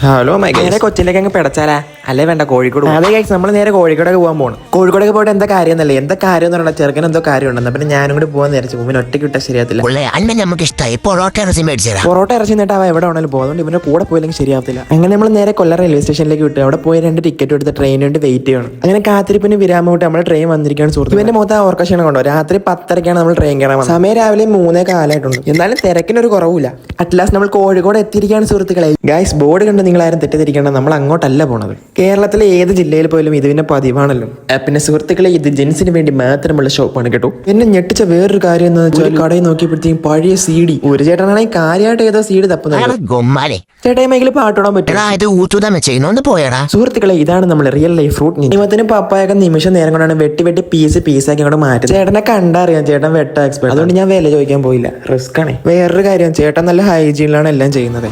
Hello നേരെ കൊച്ചിയിലേക്ക് അങ്ങ് പിടച്ചാലാ അല്ലേ വേണ്ട കോഴിക്കോട്. അതെ ഗൈസ്, നമ്മൾ നേരെ കോഴിക്കോടൊക്കെ പോകാൻ പോകണം. കോഴിക്കോടൊക്കെ പോയിട്ട് എന്താ കാര്യം എന്നല്ലേ, എന്താ കാര്യം എന്ന് പറഞ്ഞാൽ ചെറുക്കൻ എന്തോ കാര്യം ഉണ്ടെന്ന്. പിന്നെ ഞാനും കൂടി പോകാൻ നേരിച്ചു. പിന്നെ ഒറ്റയ്ക്ക് വിട്ടാൽ ശരിയാത്തില്ല. പൊറോട്ട ഇറച്ചി നിന്നിട്ട് അവ എവിടെ വേണമെങ്കിലും പോകും. അതുകൊണ്ട് ഇവന്റെ കൂടെ പോയില്ലെങ്കിൽ ശരിയാവത്തില്ല. അങ്ങനെ നമ്മൾ നേരെ കൊല്ലം റെയിൽവേ സ്റ്റേഷനിലേക്ക് വിട്ടു. അവിടെ പോയി 2 ടിക്കറ്റ് എടുത്ത് ട്രെയിനിന് വേണ്ടി വെയിറ്റ് ചെയ്യണം. അങ്ങനെ കാത്തിരിപ്പിന് വിരാമം വിട്ട് നമ്മുടെ ട്രെയിൻ വന്നിരിക്കുകയാണ് സുഹൃത്ത്. ഇവന്റെ മൊത്തം ഓർക്കശയാണ് കൊണ്ടോ. രാത്രി 10:30 നമ്മൾ ട്രെയിൻ കയറാൻ. സമയം രാവിലെ 3:15 എന്നാലും തിരക്കിനൊരു കുറവില്ല. അറ്റ്ലാസ്റ്റ് നമ്മൾ കോഴിക്കോട് എത്തിയിരിക്കുകയാണ് സുഹൃത്തുക്കളെ. ഗൈസ്, ബോർഡ് കണ്ട് നിങ്ങൾ ആരും തെറ്റിദ്ധരിക്കേണ്ട, നമ്മൾ അങ്ങോട്ടല്ല പോണത്. കേരളത്തിലെ ഏത് ജില്ലയിൽ പോലും ഇത് പിന്നെ പതിവാണല്ലോ. പിന്നെ സുഹൃത്തുക്കളെ, ഇത് ജെൻസിന് വേണ്ടി മാത്രമുള്ള ഷോപ്പാണ് കേട്ടോ. എന്നെ ഞെട്ടിച്ച വേറൊരു കാര്യം എന്ന് വെച്ചാൽ കടയിൽ നോക്കിയപ്പോഴത്തേക്കും പഴയ CD. ഒരു ചേട്ടനാണെങ്കിൽ കാര്യമായിട്ട് ഏതോ CD തപ്പുന്നത്. ചേട്ടായി മൈക്കിൽ പാട്ടോടാൻ പറ്റും. സുഹൃത്തുക്കളെ, ഇതാണ് നമ്മൾ റിയൽ ലൈഫ് ഫ്രൂട്ട്. നിയമത്തിന് പപ്പായൊക്കെ നിമിഷം നേരം കൊണ്ടാണ് വെട്ടി പീസാക്കി അങ്ങോട്ട് മാറ്റും. ചേട്ടനെ കണ്ടറിയാം, ചേട്ടൻ വെട്ട എക്സ്പെർട്ട്. അതുകൊണ്ട് ഞാൻ വില ചോദിക്കാൻ പോയില്ല, റിസ്ക് ആണ്. വേറൊരു കാര്യം, ചേട്ടൻ നല്ല ഹൈജീനിലാണ് എല്ലാം ചെയ്യുന്നത്.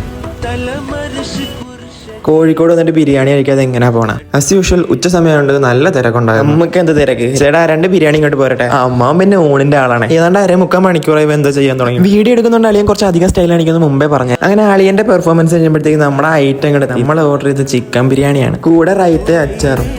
കോഴിക്കോട് വന്നിട്ട് ബിരിയാണി കഴിക്കാതെ എങ്ങനെ പോണ? ആസ് യൂഷ്വൽ ഉച്ച സമയമുണ്ട്, നല്ല തിരക്കുണ്ടാകും. നമുക്ക് എന്ത് തിരക്ക്? ചേട്ടാ 2 ബിരിയാണി ഇങ്ങോട്ട് പോരട്ടെ. അമ്മ പിന്നെ ഊണിന്റെ ആളാണ്. ഏതാണ്ട് 3/4 മണിക്കൂറായി എന്താ ചെയ്യാൻ തുടങ്ങി. വീഡിയോ എടുക്കുന്നുണ്ട് അളിയൻ കുറച്ച് അധികം സ്റ്റൈൽ കാണിക്കുന്നത് മുമ്പേ പറഞ്ഞു. അങ്ങനെ അളിയന്റെ പെർഫോമൻസ് കഴിയുമ്പോഴത്തേക്ക് നമ്മുടെ ഐറ്റം ഇങ്ങോട്ട് നമ്മൾ ഓർഡർ ചെയ്ത് ചിക്കൻ ബിരിയാണിയാണ്. കൂടെ റൈത്ത് അച്ചാറും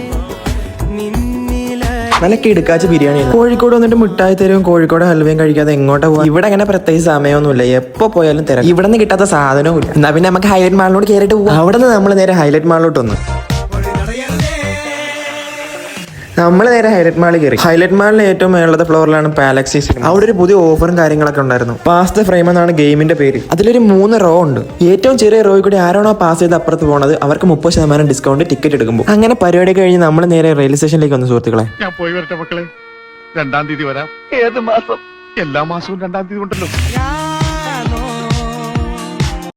നല്ല കിടുക്കാച്ച ബിരിയാണിയാണ്. കോഴിക്കോട് വന്നിട്ട് മിഠായി തരും കോഴിക്കോട് ഹൽവയും കഴിക്കാതെ എങ്ങോട്ടാ പോവാ? ഇവിടെ അങ്ങനെ പ്രത്യേകിച്ച് സമയമൊന്നുമില്ല, എപ്പോ പോയാലും തരാം. ഇവിടെ നിന്ന് കിട്ടാത്ത സാധനവും ഇല്ല. എന്നാ പിന്നെ നമുക്ക് ഹൈലൈറ്റ് മാളിലോട്ട് കയറിയിട്ട് പോവാം. അവിടെ നിന്ന് നമ്മൾ നേരെ ഹൈലൈറ്റ് മാളിലോട്ട് വന്നു. നമ്മൾ നേരെ ഹൈലൈറ്റ് മാളിൽ കയറി. ഹൈലൈറ്റ് മാളിൽ ഏറ്റവും മേളത്തെ ഫ്ലോറിലാണ് പാലക്സി. അവിടെ ഒരു പുതിയ ഓഫറും കാര്യങ്ങളൊക്കെ ഉണ്ടായിരുന്നു. പാസ് ദ ഫ്രെയിം എന്നാണ് ഗെയിമിന്റെ പേര്. അതിലൊരു 3 റോ ഉണ്ട്. ഏറ്റവും ചെറിയ റോയിൽ കൂടി ആരാണോ പാസ് ചെയ്ത് അപ്പുറത്ത് പോകുന്നത് അവർക്ക് 30% ഡിസ്കൗണ്ട് ടിക്കറ്റ് എടുക്കുമ്പോൾ. അങ്ങനെ പരിപാടി കഴിഞ്ഞ് നമ്മൾ നേരെ റെയിൽവേ സ്റ്റേഷനിലേക്ക് വന്നു സുഹൃത്തുക്കളെ. ഞാൻ പോയി വരട്ടെ മക്കളെ, 2-ാം തീയതി വരാം. ഏത് മാസം? എല്ലാ മാസവും 2-ാം തീയതി ഉണ്ടല്ലോ.